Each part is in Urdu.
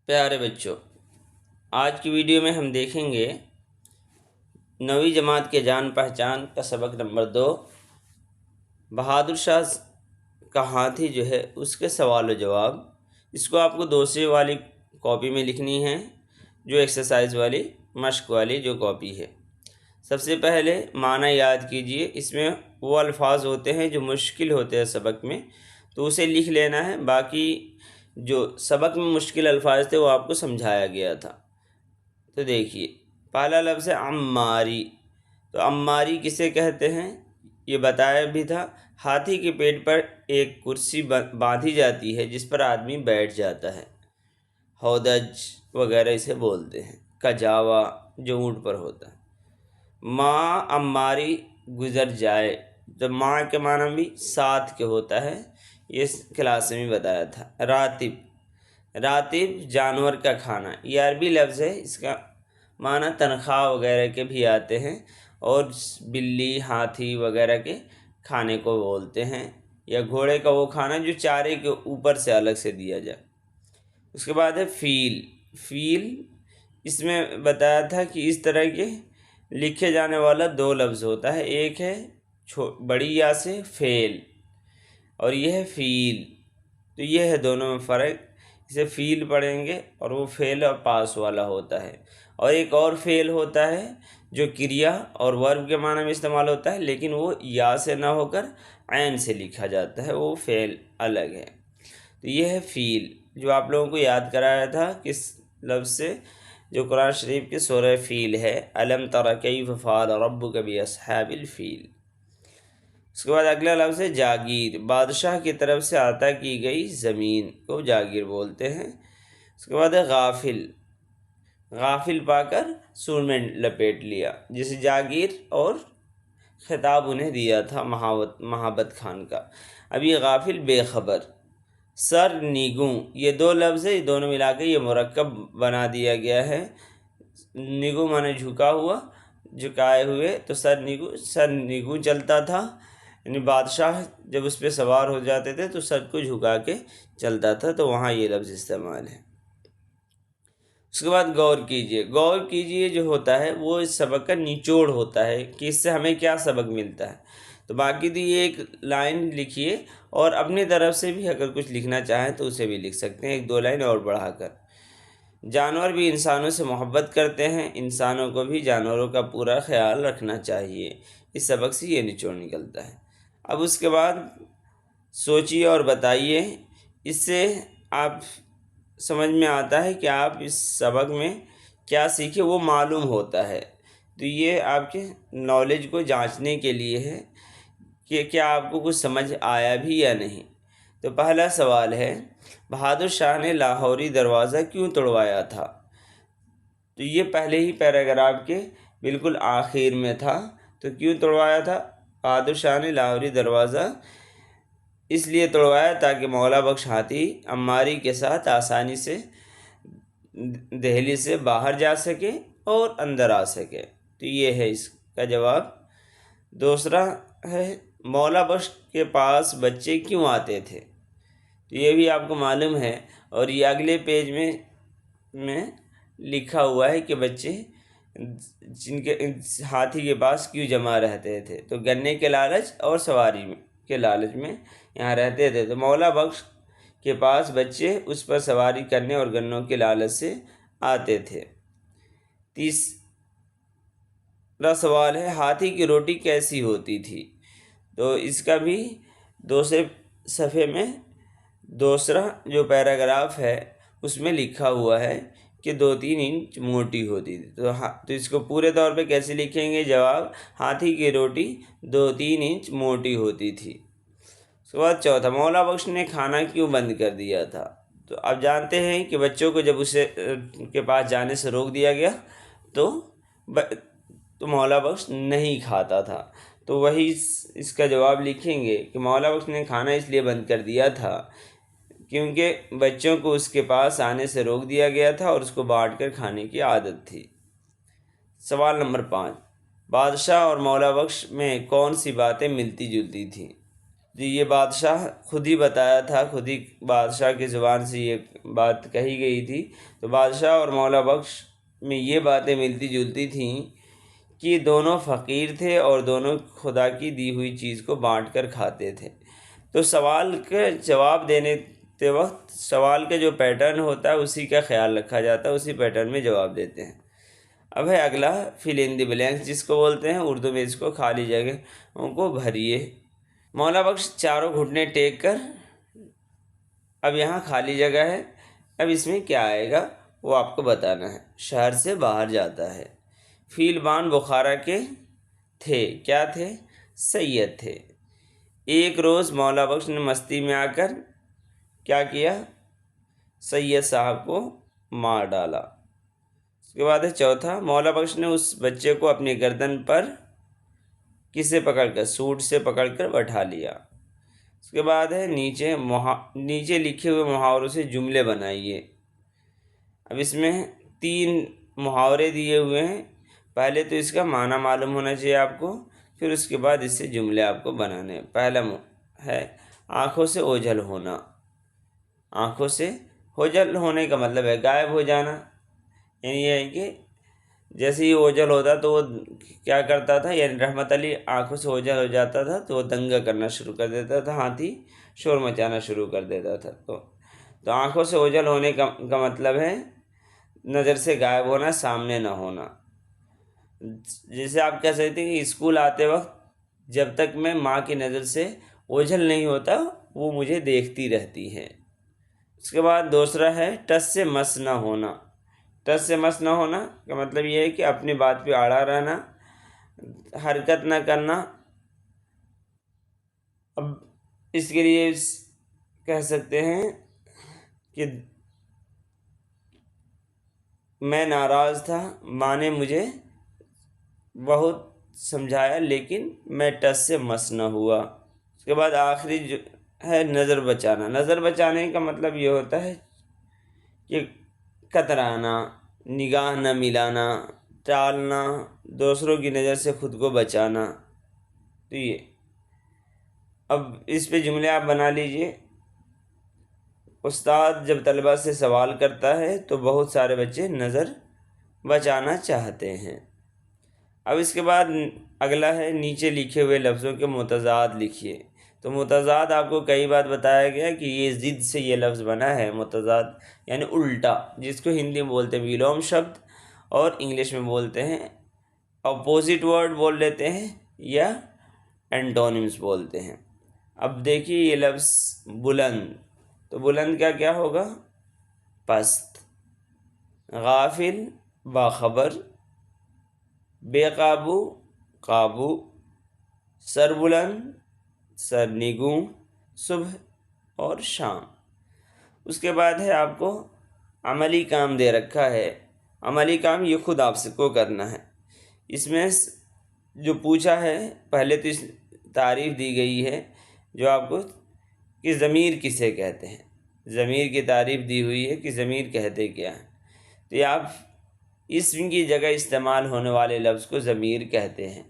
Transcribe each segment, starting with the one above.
پیارے بچوں، آج کی ویڈیو میں ہم دیکھیں گے 9ویں جماعت کے جان پہچان کا سبق نمبر 2، بہادر شاہ کا ہاتھی جو ہے اس کے سوال و جواب۔ اس کو آپ کو دوسری والی کاپی میں لکھنی ہے، جو ایکسرسائز والی مشق والی جو کاپی ہے۔ سب سے پہلے معنی یاد کیجئے، اس میں وہ الفاظ ہوتے ہیں جو مشکل ہوتے ہیں سبق میں، تو اسے لکھ لینا ہے۔ باقی جو سبق میں مشکل الفاظ تھے وہ آپ کو سمجھایا گیا تھا۔ تو دیکھیے، پہلا لفظ ہے عماری۔ تو عماری کسے کہتے ہیں یہ بتایا بھی تھا۔ ہاتھی کے پیٹ پر ایک کرسی باندھی جاتی ہے جس پر آدمی بیٹھ جاتا ہے، ہودج وغیرہ اسے بولتے ہیں۔ کجاوا جو اونٹ پر ہوتا ہے۔ ماں عماری گزر جائے، تو ماں کے معنی بھی ساتھ کے ہوتا ہے، یہ کلاس میں بتایا تھا۔ راتب جانور کا کھانا، یہ عربی لفظ ہے، اس کا معنی تنخواہ وغیرہ کے بھی آتے ہیں، اور بلی ہاتھی وغیرہ کے کھانے کو بولتے ہیں، یا گھوڑے کا وہ کھانا جو چارے کے اوپر سے الگ سے دیا جائے۔ اس کے بعد ہے فیل، اس میں بتایا تھا کہ اس طرح کے لکھے جانے والا 2 لفظ ہوتا ہے، ایک ہے بڑی یا سے فیل، اور یہ ہے فیل۔ تو یہ ہے دونوں میں فرق، اسے فیل پڑھیں گے اور وہ فیل اور پاس والا ہوتا ہے۔ اور ایک اور فیل ہوتا ہے جو کریا اور ورب کے معنی میں استعمال ہوتا ہے، لیکن وہ یا سے نہ ہو کر عین سے لکھا جاتا ہے، وہ فیل الگ ہے۔ تو یہ ہے فیل، جو آپ لوگوں کو یاد کرایا تھا کس لفظ سے، جو قرآن شریف کے سورہ فیل ہے، الم تر کیف فعل ربک باصحاب الفیل۔ اس کے بعد اگلا لفظ ہے جاگیر، بادشاہ کی طرف سے عطا کی گئی زمین کو جاگیر بولتے ہیں۔ اس کے بعد ہے غافل پا کر سور میں لپیٹ لیا، جسے جاگیر اور خطاب انہیں دیا تھا مہابت خان کا۔ اب یہ غافل بے خبر۔ سر نیگوں، یہ 2 لفظ ہے، یہ دونوں ملا کے یہ مرکب بنا دیا گیا ہے۔ نیگو مانے جھکا ہوا، جھکائے ہوئے، تو سر نیگو چلتا تھا، یعنی بادشاہ جب اس پہ سوار ہو جاتے تھے تو سر کو جھکا کے چلتا تھا، تو وہاں یہ لفظ استعمال ہے۔ اس کے بعد غور کیجئے جو ہوتا ہے وہ اس سبق کا نچوڑ ہوتا ہے کہ اس سے ہمیں کیا سبق ملتا ہے۔ تو باقی تو یہ ایک لائن لکھیے، اور اپنی طرف سے بھی اگر کچھ لکھنا چاہیں تو اسے بھی لکھ سکتے ہیں، 1-2 لائن اور بڑھا کر۔ جانور بھی انسانوں سے محبت کرتے ہیں، انسانوں کو بھی جانوروں کا پورا خیال رکھنا چاہیے۔ اس سبق سے یہ نچوڑ نکلتا ہے۔ اب اس کے بعد سوچیے اور بتائیے، اس سے آپ سمجھ میں آتا ہے کہ آپ اس سبق میں کیا سیکھے، وہ معلوم ہوتا ہے۔ تو یہ آپ کے نالج کو جانچنے کے لیے ہے کہ کیا آپ کو کچھ سمجھ آیا بھی یا نہیں۔ تو پہلا سوال ہے، بہادر شاہ نے لاہوری دروازہ کیوں توڑوایا تھا؟ تو یہ پہلے ہی پیراگراف کے بالکل آخر میں تھا۔ تو کیوں توڑوایا تھا؟ بہادر شاہ نے لاہوری دروازہ اس لیے توڑوایا تاکہ مولا بخش ہاتھی عماری کے ساتھ آسانی سے دہلی سے باہر جا سکے اور اندر آ سکے۔ تو یہ ہے اس کا جواب۔ دوسرا ہے، مولا بخش کے پاس بچے کیوں آتے تھے؟ تو یہ بھی آپ کو معلوم ہے، اور یہ اگلے پیج میں لکھا ہوا ہے کہ بچے جن کے ہاتھی کے پاس کیوں جمع رہتے تھے، تو گنے کے لالچ اور سواری کے لالچ میں یہاں رہتے تھے۔ تو مولا بخش کے پاس بچے اس پر سواری کرنے اور گنوں کے لالچ سے آتے تھے۔ تیسرا سوال ہے، ہاتھی کی روٹی کیسی ہوتی تھی؟ تو اس کا بھی دوسرے صفحے میں دوسرا جو پیراگراف ہے اس میں لکھا ہوا ہے کہ 2-3 انچ موٹی ہوتی تھی۔ تو اس کو پورے طور پہ کیسے لکھیں گے؟ جواب، ہاتھی کی روٹی 2-3 انچ موٹی ہوتی تھی۔ اس کے بعد چوتھا، مولا بخش نے کھانا کیوں بند کر دیا تھا؟ تو آپ جانتے ہیں کہ بچوں کو جب اسے کے پاس جانے سے روک دیا گیا تو مولا بخش نہیں کھاتا تھا۔ تو وہی اس کا جواب لکھیں گے کہ مولا بخش نے کھانا اس لیے بند کر دیا تھا کیونکہ بچوں کو اس کے پاس آنے سے روک دیا گیا تھا اور اس کو بانٹ کر کھانے کی عادت تھی۔ سوال نمبر 5، بادشاہ اور مولا بخش میں کون سی باتیں ملتی جلتی تھیں؟ یہ بادشاہ خود ہی بتایا تھا، خود ہی بادشاہ کی زبان سے یہ بات کہی گئی تھی۔ تو بادشاہ اور مولا بخش میں یہ باتیں ملتی جلتی تھیں کہ دونوں فقیر تھے اور دونوں خدا کی دی ہوئی چیز کو بانٹ کر کھاتے تھے۔ تو سوال کا جواب دینے وقت سوال کا جو پیٹرن ہوتا ہے اسی کا خیال رکھا جاتا ہے، اسی پیٹرن میں جواب دیتے ہیں۔ اب ہے اگلا فل ان دی بلینکس، جس کو بولتے ہیں اردو میں اس کو خالی جگہوں کو بھریے۔ مولا بخش چاروں گھٹنے ٹیک کر، اب یہاں خالی جگہ ہے، اب اس میں کیا آئے گا وہ آپ کو بتانا ہے۔ شہر سے باہر جاتا ہے۔ فیلبان بخارا کے تھے، کیا تھے؟ سید تھے۔ ایک روز مولا بخش نے مستی میں آ کر کیا کیا؟ سید صاحب کو مار ڈالا۔ اس کے بعد ہے چوتھا، مولا بخش نے اس بچے کو اپنی گردن پر کسے پکڑ کر؟ سوٹ سے پکڑ کر بٹھا لیا۔ اس کے بعد ہے نیچے لکھے ہوئے محاوروں سے جملے بنائیے۔ اب اس میں 3 محاورے دیے ہوئے ہیں۔ پہلے تو اس کا معنی معلوم ہونا چاہیے آپ کو، پھر اس کے بعد اس سے جملے آپ کو بنانے ہیں۔ پہلا ہے آنکھوں سے اوجھل ہونا۔ آنکھوں سے اوجھل ہونے کا مطلب ہے غائب ہو جانا، یعنی یہ ہے کہ جیسے ہی اوجھل ہوتا تو وہ کیا کرتا تھا، یعنی رحمت علی آنکھوں سے اوجھل ہو جاتا تھا تو وہ دنگا کرنا شروع کر دیتا تھا، ہاتھی شور مچانا شروع کر دیتا تھا۔ تو آنکھوں سے اوجھل ہونے کا مطلب ہے نظر سے غائب ہونا، سامنے نہ ہونا۔ جیسے آپ کہہ سکتے ہیں کہ اسکول آتے وقت جب تک میں ماں کی نظر سے اوجھل نہیں ہوتا وہ مجھے دیکھتی رہتی ہے۔ اس کے بعد دوسرا ہے ٹس سے مس نہ ہونا۔ ٹس سے مس نہ ہونا کا مطلب یہ ہے کہ اپنی بات پہ اڑا رہنا، حرکت نہ کرنا۔ اب اس کے لیے کہہ سکتے ہیں کہ میں ناراض تھا، ماں نے مجھے بہت سمجھایا لیکن میں ٹس سے مس نہ ہوا۔ اس کے بعد آخری جو ہے نظر بچانا۔ نظر بچانے کا مطلب یہ ہوتا ہے کہ کترانا، نگاہ نہ ملانا، ٹالنا، دوسروں کی نظر سے خود کو بچانا۔ تو یہ اب اس پہ جملے آپ بنا لیجئے۔ استاد جب طلبہ سے سوال کرتا ہے تو بہت سارے بچے نظر بچانا چاہتے ہیں۔ اب اس کے بعد اگلا ہے نیچے لکھے ہوئے لفظوں کے متضاد لکھیے۔ تو متضاد آپ کو کئی بار بتایا گیا کہ یہ ضد سے یہ لفظ بنا ہے۔ متضاد یعنی الٹا، جس کو ہندی میں بولتے ہیں ویلوم شبد اور انگلش میں بولتے ہیں اپوزٹ ورڈ بول لیتے ہیں یا اینٹونیمز بولتے ہیں۔ اب دیکھیے یہ لفظ بلند، تو بلند کا کیا ہوگا؟ پست۔ غافل باخبر، بے قابو قابو، سربلند سرنگوں، صبح اور شام۔ اس کے بعد ہے آپ کو عملی کام دے رکھا ہے۔ عملی کام یہ خود آپ سے کو کرنا ہے۔ اس میں جو پوچھا ہے پہلے تو اس تعریف دی گئی ہے جو آپ کو کہ ضمیر کسے کہتے ہیں، ضمیر کی تعریف دی ہوئی ہے کہ ضمیر کہتے کیا ہیں۔ تو یہ آپ اسم کی جگہ استعمال ہونے والے لفظ کو ضمیر کہتے ہیں،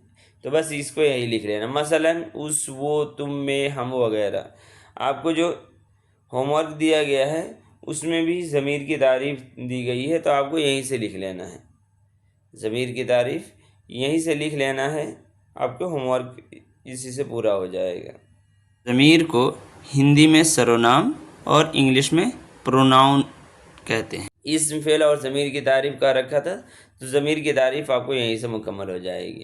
تو بس اس کو یہی لکھ لینا۔ مثلاً اس، وہ، تم، میں، ہم وغیرہ۔ آپ کو جو ہوم ورک دیا گیا ہے اس میں بھی ضمیر کی تعریف دی گئی ہے، تو آپ کو یہیں سے لکھ لینا ہے، ضمیر کی تعریف یہیں سے لکھ لینا ہے، آپ کو ہوم ورک اسی سے پورا ہو جائے گا۔ ضمیر کو ہندی میں سرونام اور انگلش میں پروناؤن کہتے ہیں۔ اسم، فعل اور ضمیر کی تعریف کا رکھا تھا، تو ضمیر کی تعریف آپ کو یہیں سے مکمل ہو جائے گی۔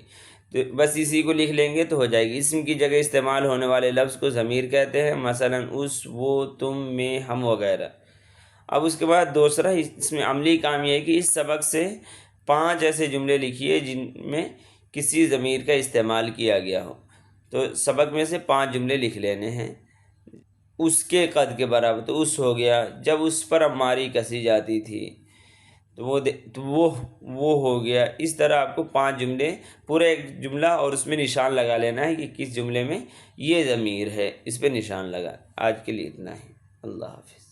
تو بس اسی کو لکھ لیں گے تو ہو جائے گی۔ اسم کی جگہ استعمال ہونے والے لفظ کو ضمیر کہتے ہیں، مثلاً اس، وہ، تم، میں، ہم وغیرہ۔ اب اس کے بعد دوسرا اس میں عملی کام یہ ہے کہ اس سبق سے 5 ایسے جملے لکھیے جن میں کسی ضمیر کا استعمال کیا گیا ہو۔ تو سبق میں سے 5 جملے لکھ لینے ہیں۔ اس کے قد کے برابر، تو اس ہو گیا، جب اس پر ماری کسی جاتی تھی تو وہ ہو گیا۔ اس طرح آپ کو 5 جملے، پورا ایک جملہ اور اس میں نشان لگا لینا ہے کہ کس جملے میں یہ ضمیر ہے، اس پہ نشان لگا۔ آج کے لیے اتنا ہی، اللہ حافظ۔